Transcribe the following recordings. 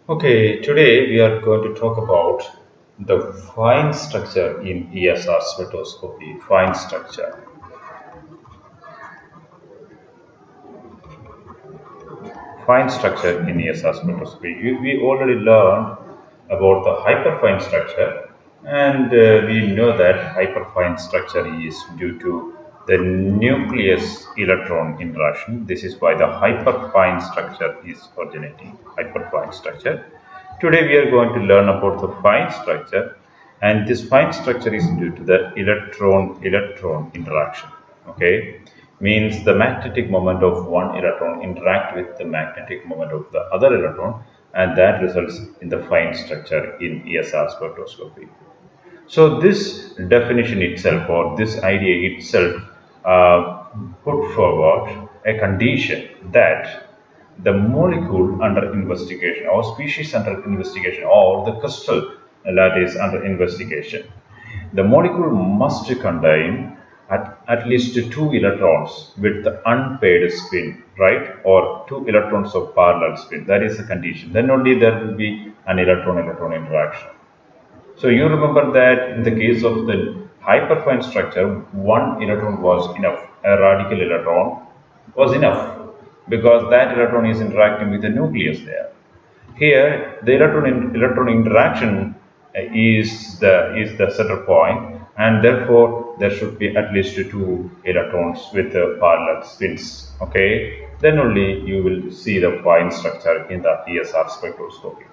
Okay, today we are going to talk about the fine structure in ESR spectroscopy. Fine structure in ESR spectroscopy. We already learned about the hyperfine structure, and we know that hyperfine structure is due to the nucleus electron interaction. This is why the hyperfine structure is originating. Hyperfine structure. Today we are going to learn about the fine structure, and this fine structure is due to the electron interaction. Okay, means the magnetic moment of one electron interact with the magnetic moment of the other electron, and that results in the fine structure in ESR spectroscopy. So this definition itself, or this idea itself, put forward a condition that the molecule under investigation, or species under investigation, or the crystal that is under investigation, the molecule must contain at least two electrons with the unpaired spin, right? Or two electrons of parallel spin. That is the condition. Then only there will be an electron-electron interaction. So you remember that in the case of the hyperfine structure, one electron was enough. A radical electron was enough because that electron is interacting with the nucleus there. Here, the electron interaction is the center point, and therefore there should be at least two electrons with parallel spins. Okay, then only you will see the fine structure in the ESR spectroscopy.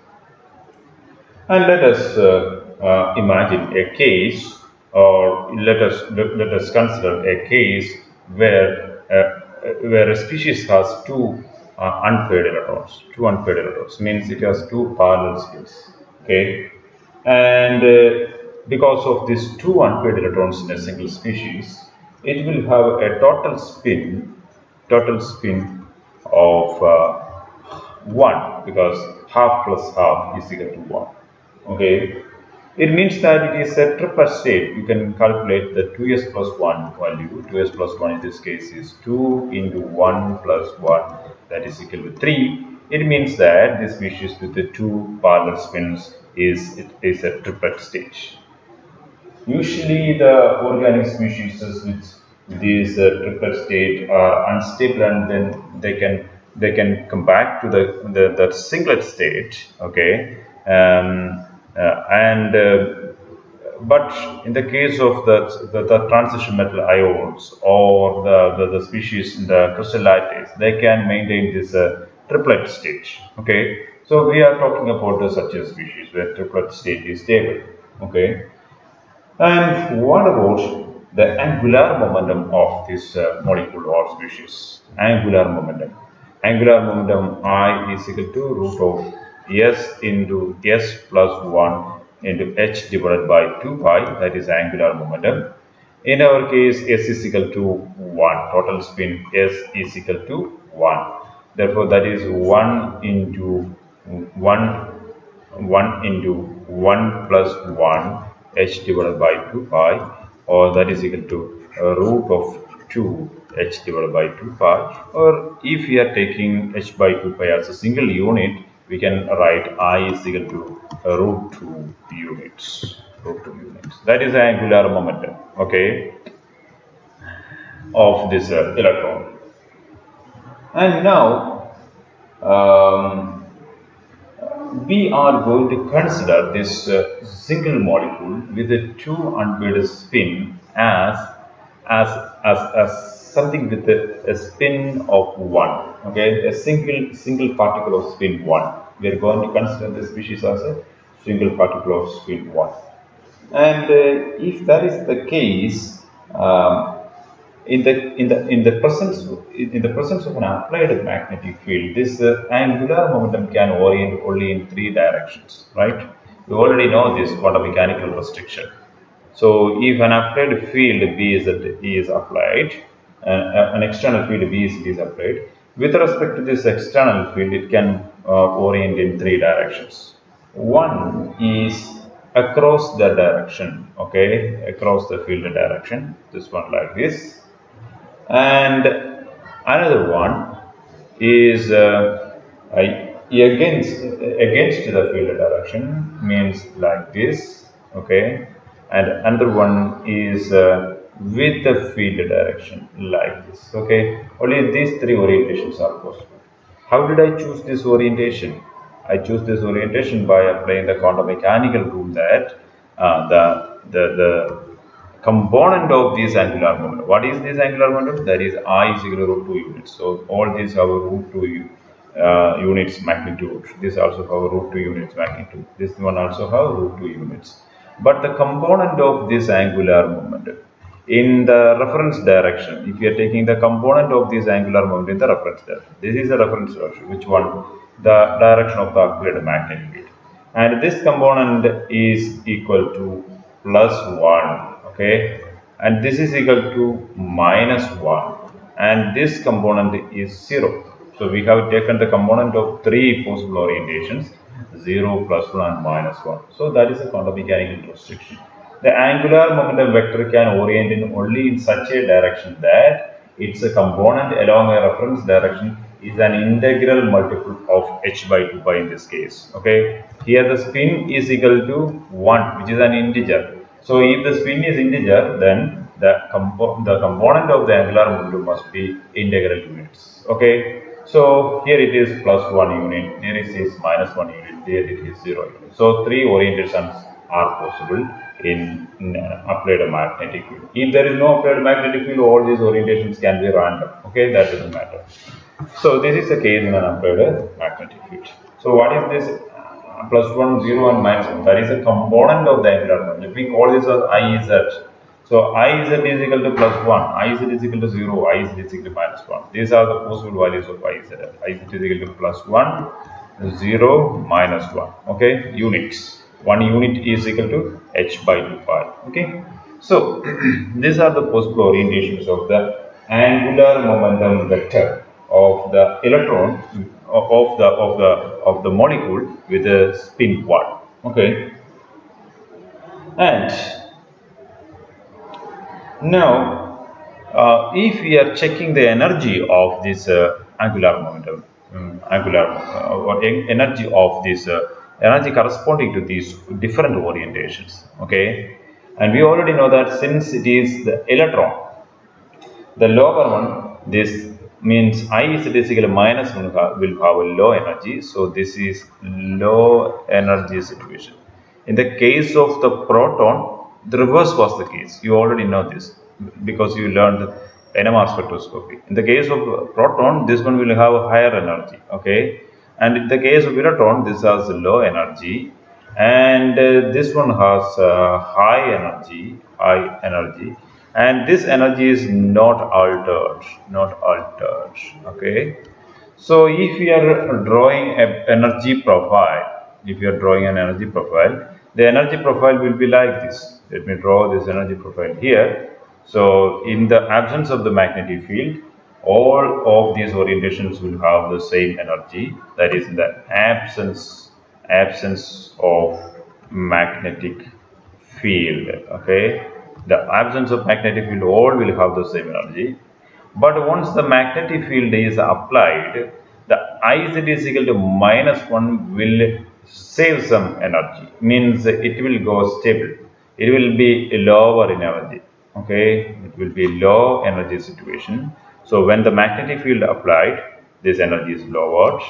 And let us imagine a case, or let us consider a case where a species has two unpaired electrons. Two unpaired electrons means it has two parallel spins. Okay, and because of these two unpaired electrons in a single species, it will have a total spin of 1, because half plus half is equal to 1. Okay, it means that it is a triplet state. You can calculate the 2s plus 1 value. 2s plus 1 in this case is 2 into 1 plus 1, that is equal to 3. It means that this species with the two parallel spins is a triplet state. Usually, the organic species with these triplet state are unstable, and then they can come back to the singlet state. Okay, and but in the case of the transition metal ions, or the species in the crystal lattice, they can maintain this triplet state. Okay, so we are talking about such a species where triplet state is stable. Okay, and what about the angular momentum of this molecule or species? Angular momentum. Angular momentum I is equal to root of S into S plus 1 into H divided by 2 pi, that is angular momentum. In our case, S is equal to 1. Total spin S is equal to 1. Therefore, that is 1 into 1 into 1 plus 1 h divided by 2 pi, or that is equal to root of 2 h divided by 2 pi, or if we are taking h by 2 pi as a single unit, we can write I is equal to root 2 units. That is the angular momentum, okay, of this electron. And now um, we are going to consider this single molecule with a two unpaired spin as as something with a spin of 1. Okay, a single particle of spin 1. We are going to consider this species as a single particle of spin 1. And if that is the case, in the presence of an applied magnetic field, this angular momentum can orient only in three directions, right? We already know this quantum mechanical restriction. So if an applied field B is applied, an external field B is applied, with respect to this external field, it can orient in three directions. One is across the direction, okay, across the field direction, this one like this. And another one is against the field direction means like this, okay, and another one is with the field direction like this, okay. Only these three orientations are possible. How did I choose this orientation? I choose this orientation by applying the quantum mechanical rule that the component of this angular momentum. What is this angular momentum? That is I is equal to root 2 units. So all these have a root 2 units magnitude. This also have a root 2 units magnitude. This one also have root 2 units. But the component of this angular momentum in the reference direction, if you are taking the component of this angular momentum in the reference direction, this is the reference direction. Which one? The direction of the applied magnetic field, and this component is equal to plus 1, okay, and this is equal to minus 1, and this component is 0. So we have taken the component of three possible orientations: 0, plus 1 and minus 1. So that is a quantum mechanical restriction. The angular momentum vector can orient in only in such a direction that its a component along a reference direction is an integral multiple of h by 2 pi in this case, okay. Here the spin is equal to 1, which is an integer. So if the spin is integer, then the component of the angular momentum must be integral units, okay. So here it is plus 1 unit, here it is minus 1 unit, there it is 0 unit. So three orientations are possible in applied magnetic field. If there is no applied magnetic field, all these orientations can be random, okay, that doesn't matter. So this is the case in an applied magnetic field. So what is this plus 1, 0 and minus 1? That is a component of the angular momentum. We call this as IZ. So IZ is equal to plus 1, IZ is equal to 0, IZ is equal to minus 1. These are the possible values of IZ. IZ is equal to plus 1, 0, minus 1, okay, units. 1 unit is equal to h by 2 pi, okay. So these are the possible orientations of the angular momentum vector of the electron of the molecule with a spin quad, okay. And now if we are checking the energy of this angular momentum, or energy of this energy corresponding to these different orientations, okay, and we already know that since it is the electron, the lower one, this means I is basically minus 1 will have a low energy. So this is low energy situation. In the case of the proton, the reverse was the case. You already know this because you learned NMR spectroscopy. In the case of proton, this one will have a higher energy, okay. And in the case of electron, this has low energy, and this one has high energy, and this energy is not altered, okay. So if you are drawing an energy profile, the energy profile will be like this. Let me draw this energy profile here. So in the absence of the magnetic field, all of these orientations will have the same energy. That is, in the absence of magnetic field, okay. The absence of magnetic field, all will have the same energy. But once the magnetic field is applied, the Iz is equal to minus 1 will save some energy, means it will go stable. It will be lower in energy, okay. It will be low energy situation. So when the magnetic field applied, this energy is lowered.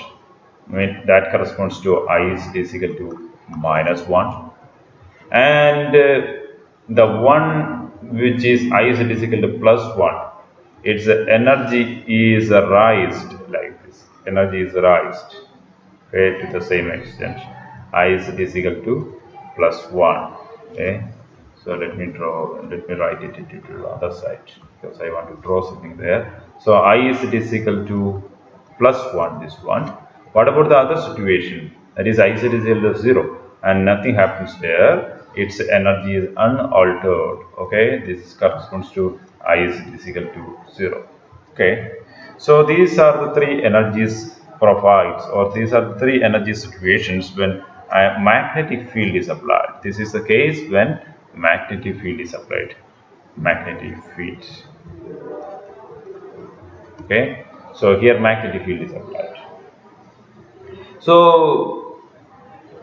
That corresponds to I is equal to minus 1, and the one which is I is equal to plus 1, its energy is raised like this. Energy is raised, okay, to the same extent. I is equal to plus 1, okay. So let me write it to the other side because I want to draw something there. So I is equal to plus 1, this one. What about the other situation? That is I is equal to 0 and nothing happens there. Its energy is unaltered, okay. This corresponds to I is equal to 0, okay. So these are the three energies profiles, or these are the three energy situations when a magnetic field is applied. This is the case when magnetic field is applied. Magnetic field, okay. So here magnetic field is applied. So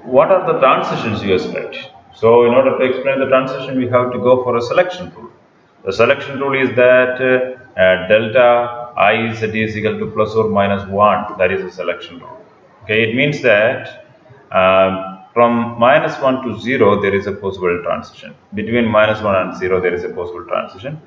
what are the transitions you expect? So in order to explain the transition, we have to go for a selection rule. The selection rule is that delta I z is equal to plus or minus 1. That is a selection rule. Okay, it means that from minus 1 to 0, there is a possible transition. Between minus 1 and 0, there is a possible transition.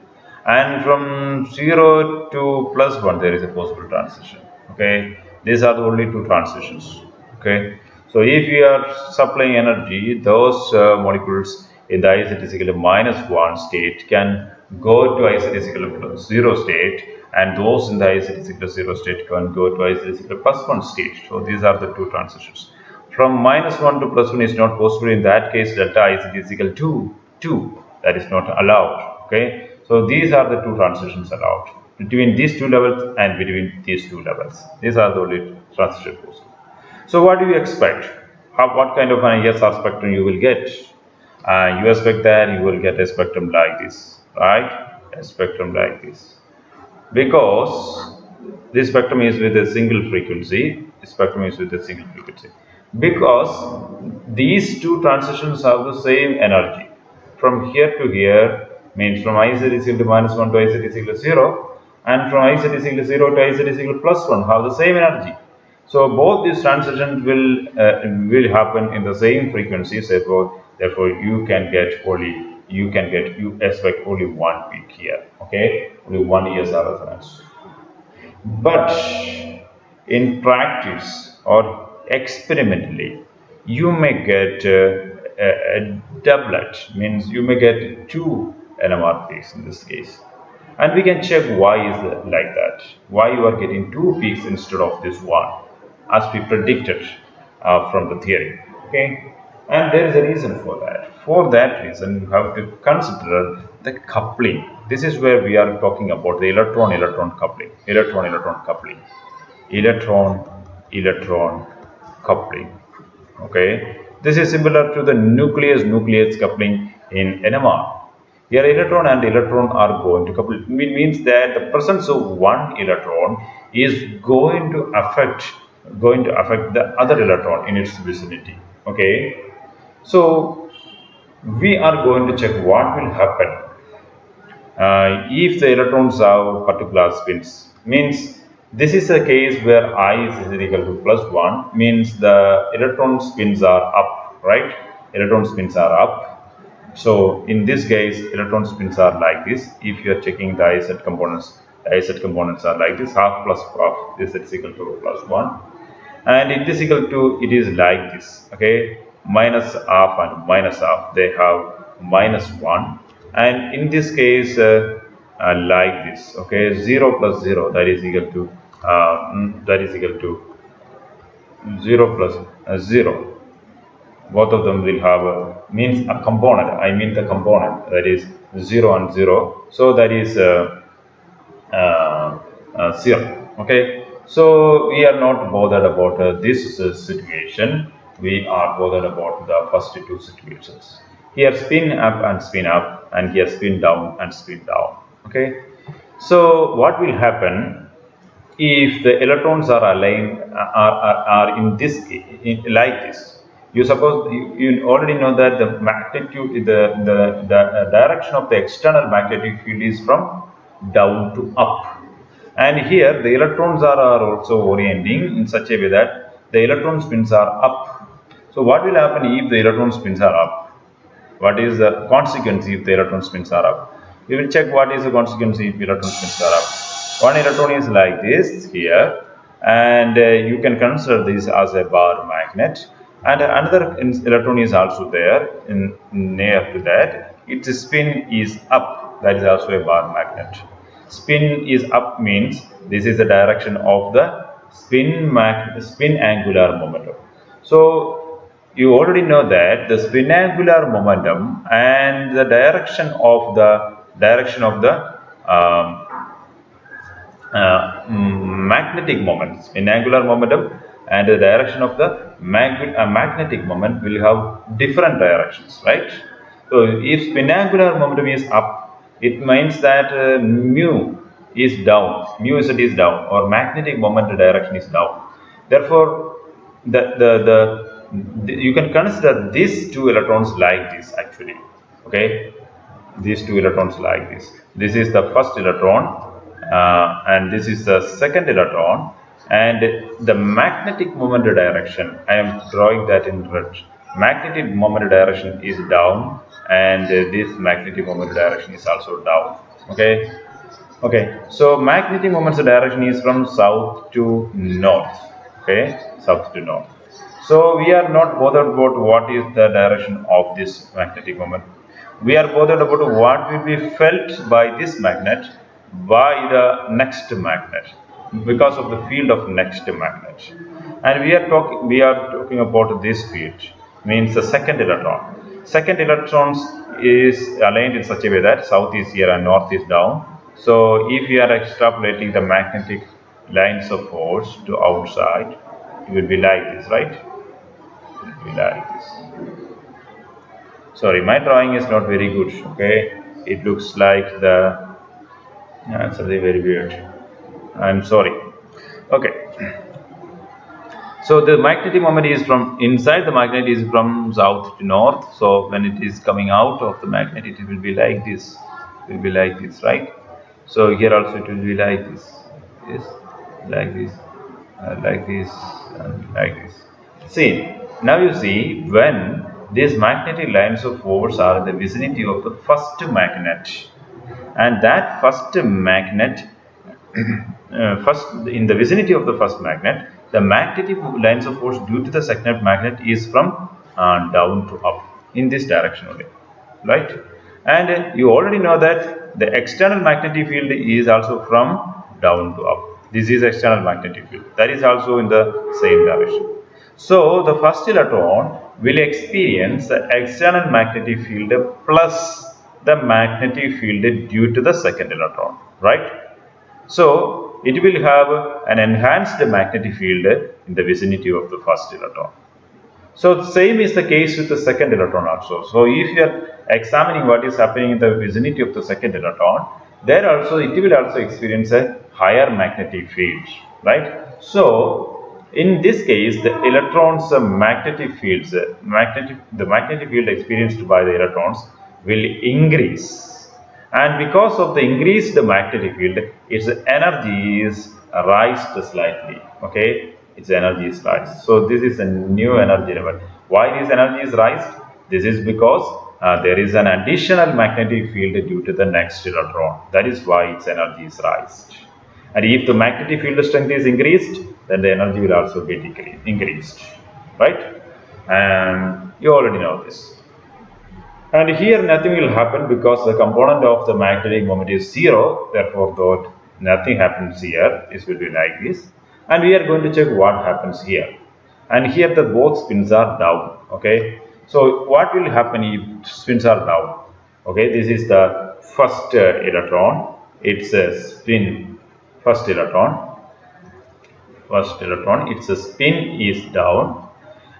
And from 0 to plus 1, there is a possible transition. Okay, these are the only two transitions. Okay, so if you are supplying energy, those molecules in the I z is equal to minus 1 state can go to I z is equal to 0 state, and those in the I z is equal to 0 state can go to I z is equal to plus 1 state. So these are the two transitions. From minus 1 to plus 1 is not possible. In that case, delta I z is equal to 2. That is not allowed. Okay, so these are the two transitions allowed between these two levels and between these two levels. These are the only transition possible. So what do you expect? What kind of an ESR spectrum you will get? You expect that you will get a spectrum like this, right? A spectrum like this. Because this spectrum is with a single frequency. This spectrum is with a single frequency. Because these two transitions have the same energy. From here to here means from I z is equal to minus 1 to I z is equal to 0, and from I z is equal to 0 to I z is equal to plus 1 have the same energy. So both these transitions will happen in the same frequencies. Therefore, you expect only one peak here. Okay, only one ESR resonance. But in practice or experimentally, you may get a doublet, means you may get two NMR peaks in this case. And we can check why is it like that, why you are getting two peaks instead of this one, as we predicted from the theory. Okay, and there is a reason for that. For that reason, you have to consider the coupling. This is where we are talking about the electron-electron coupling. Electron-electron coupling. Electron-electron coupling. Okay, this is similar to the nucleus-nucleus coupling in NMR. Here, electron and electron are going to couple. It means that the presence of one electron is going to affect the other electron in its vicinity. Okay, so we are going to check what will happen if the electrons have particular spins. Means this is a case where I is equal to plus 1, means the electron spins are up, right? Electron spins are up. So in this case, electron spins are like this. If you are checking the IZ components, the IZ components are like this, half plus half, this is equal to plus 1. And in this equal to, it is like this, okay? Minus half and minus half, they have minus 1. And in this case, like this, okay? 0 plus 0, that is equal to 0 plus 0. Both of them will have means a component. I mean the component, that is 0 and 0. So that is 0. Okay. So we are not bothered about this situation. We are bothered about the first two situations. Here spin up and spin up, and here spin down and spin down. Okay. So what will happen if the electrons are aligned are in this like this? You suppose you already know that the magnitude, the direction of the external magnetic field is from down to up, and here the electrons are also orienting in such a way that the electron spins are up. So what will happen if the electron spins are up? What is the consequence if the electron spins are up? We will check what is the consequence if electron spins are up. One electron is like this here, and you can consider this as a bar magnet, and another electron is also there in near to that. Its spin is up, that is also a bar magnet. Spin is up means this is the direction of the spin angular momentum. So you already know that the spin angular momentum and the direction of the magnetic moment, spin angular momentum, and the direction of the magnetic moment will have different directions, right? So if spin angular momentum is up, it means that mu is down, mu z is down, or magnetic moment direction is down. Therefore, you can consider these two electrons like this actually. Okay, these two electrons like this. This is the first electron, and this is the second electron, and the magnetic moment direction, I am drawing that in red. Magnetic moment direction is down, and this magnetic moment direction is also down. Okay. Okay, so magnetic moment's direction is from south to north. Okay, south to north. So we are not bothered about what is the direction of this magnetic moment. We are bothered about what will be felt by this magnet by the next magnet because of the field of next magnet. And we are talking about this field, means the second electron. Second electrons is aligned in such a way that south is here and north is down. So if we are extrapolating the magnetic lines of force to outside, it will be like this, right? It will be like this. Sorry, my drawing is not very good. Okay, it looks like the something very weird. I'm sorry. Okay, so the magnetic moment is from inside the magnet is from south to north. So when it is coming out of the magnet, it will be like this. It will be like this, right? So here also it will be like this, like this, like this, and like this. See, now you see when these magnetic lines of force are in the vicinity of the first magnet, and that first magnet first in the vicinity of the first magnet, the magnetic lines of force due to the second magnet is from down to up in this direction only, right? And you already know that the external magnetic field is also from down to up. This is external magnetic field, that is also in the same direction. So the first electron will experience the external magnetic field plus the magnetic field due to the second electron, right? So it will have an enhanced magnetic field in the vicinity of the first electron. So the same is the case with the second electron also. So if you are examining what is happening in the vicinity of the second electron, there also it will also experience a higher magnetic field, right? So in this case, the electrons' magnetic fields, the magnetic field experienced by the electrons will increase, and because of the increased magnetic field, its energy is raised slightly. Okay, its energy is raised. So this is a new energy level. Why this energy is raised? This is because there is an additional magnetic field due to the next electron. That is why its energy is raised. And if the magnetic field strength is increased, then the energy will also get increased, right? And you already know this. And here nothing will happen because the component of the magnetic moment is 0. Therefore, though nothing happens here, this will be like this. And we are going to check what happens here. And here the both spins are down. Okay. So what will happen if spins are down? Okay. This is the first electron. It's a spin. First electron. Its spin is down,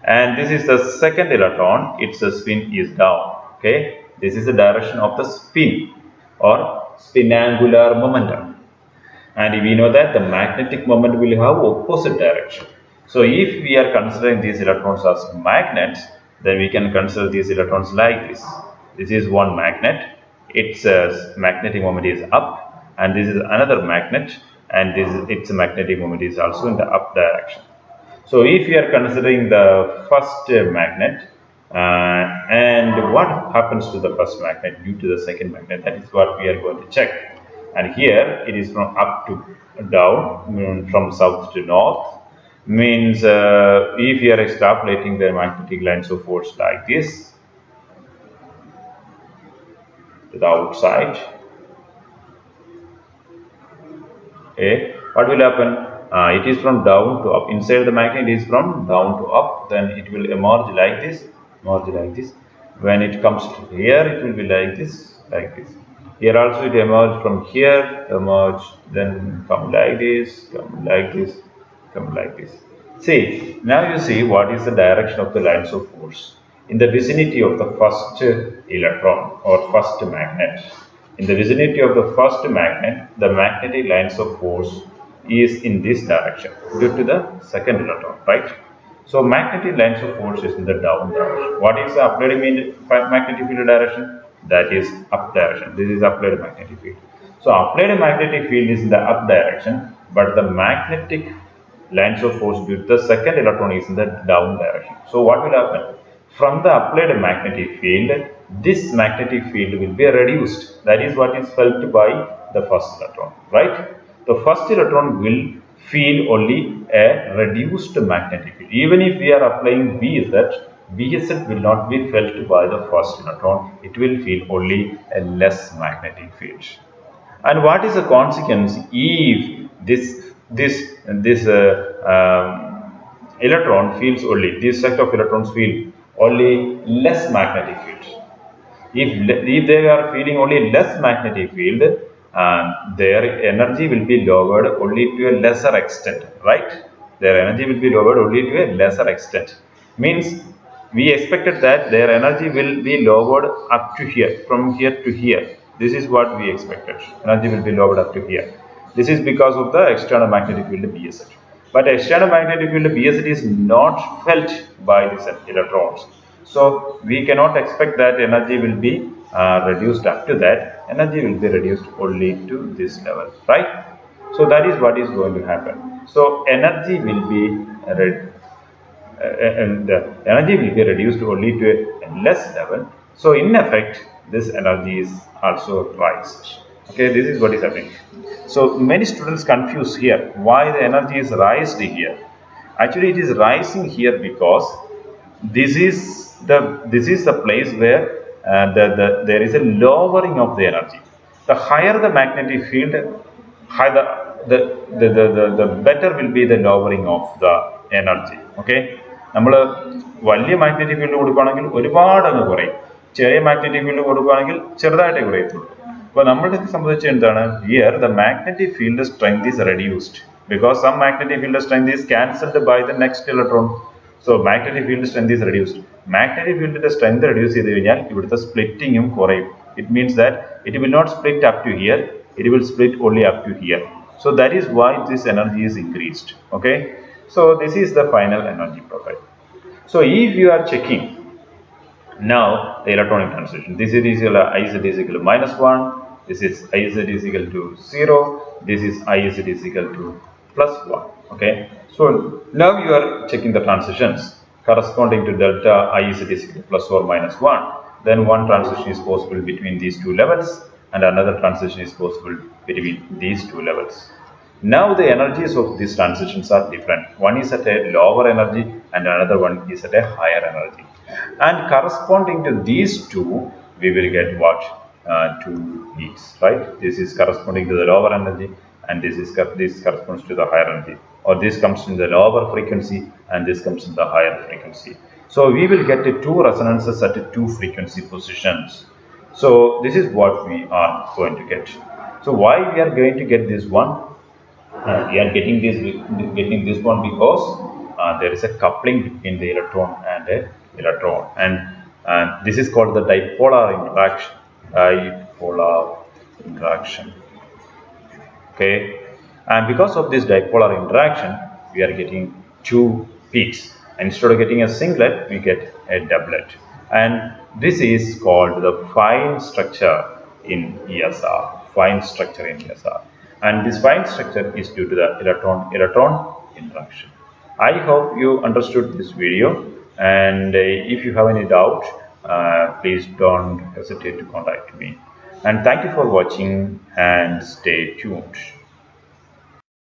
and this is the second electron, its spin is down. Okay, this is the direction of the spin or spin angular momentum, and we know that the magnetic moment will have opposite direction. So if we are considering these electrons as magnets, then we can consider these electrons like this. This is one magnet, its magnetic moment is up, and this is another magnet, and its magnetic moment is also in the up direction. So if we are considering the first magnet, and what happens to the first magnet due to the second magnet, that is what we are going to check. And here it is from up to down, from south to north, means if we are extrapolating the magnetic lines of force like this to the outside, okay, what will happen? It is from down to up. Inside the magnet is from down to up. Then it will emerge like this. When it comes to here, it will be like this, like this. Here also it emerge from here, emerge, then come like this, come like this, come like this. See, now you see what is the direction of the lines of force in the vicinity of the first electron or first magnet. In the vicinity of the first magnet, the magnetic lines of force is in this direction due to the second electron, right? So magnetic lines of force is in the down direction. What is the applied magnetic field direction? That is up direction. This is applied magnetic field. So applied magnetic field is in the up direction, but the magnetic lines of force due to the second electron is in the down direction. So what will happen? From the applied magnetic field, this magnetic field will be reduced. That is what is felt by the first electron, right? The first electron will feel only a reduced magnetic field. Even if we are applying BZ will not be felt by the first electron. It will feel only a less magnetic field. And what is the consequence if electron feels only, this set of electrons feel only less magnetic field? If they are feeling only less magnetic field, their energy will be lowered only to a lesser extent, right? Their energy will be lowered only to a lesser extent. Means we expected that their energy will be lowered up to here, from here to here. This is what we expected. Energy will be lowered up to here. This is because of the external magnetic field BSZ. But external magnetic field BSZ is not felt by these electrons. So we cannot expect that energy will be reduced up to that. Energy will be reduced only to this level, right? So that is what is going to happen. So energy will be and the energy will be reduced only to a less level. So in effect, this energy is also raised. Okay, this is what is happening. So many students confuse here why the energy is raised here. Actually, it is rising here because this is the place where there is a lowering of the energy. The higher the magnetic field, higher the better will be the lowering of the energy. Okay, നമ്മൾ വലിയ magnetic field കൊടുക്കുകയാണെങ്കിൽ ഒരുപാട് അങ്ങ് കുറയും, ചെറിയ magnetic field കൊടുക്കുകയാണെങ്കിൽ ചെറുതായിട്ടേ കുറയത്തുള്ളൂ. അപ്പോൾ നമ്മളെ സംബന്ധിച്ച് എന്താണ്, here the magnetic field strength is reduced because some magnetic field strength is cancelled by the next electron. So magnetic field strength is reduced. Magnetic field strength reduce ചെയ്ത് കഴിഞ്ഞാൽ ഇവിടുത്തെ സ്പ്ലിറ്റിങ്ങും കുറയും. It means that it will not split up to here, it will split only up to here. So that is why this energy is increased. Okay, so this is the final energy profile. So if you are checking now the electronic transition, this is equal to Iz is equal to -1, this is Iz is equal to 0, this is Iz is equal to +1. Okay, so now you are checking the transitions corresponding to delta Iz is equal to +or -1. Then one transition is possible between these two levels and another transition is possible between these two levels. Now the energies of these transitions are different. One is at a lower energy and another one is at a higher energy. And corresponding to these two, we will get what? Two heats, right? This is corresponding to the lower energy and this corresponds to the higher energy. Or this comes in the lower frequency and this comes in the higher frequency. So we will get two resonances at two frequency positions. So this is what we are going to get. So why we are going to get this one? We are getting this one because there is a coupling between the electron and the electron, and this is called the dipolar interaction. Dipolar interaction. Okay, and because of this dipolar interaction, we are getting two peaks. Instead of getting a singlet, we get a doublet, and this is called the fine structure in ESR. Fine structure in ESR. And this fine structure is due to the electron interaction. I hope you understood this video, and if you have any doubt, please don't hesitate to contact me. And thank you for watching and stay tuned.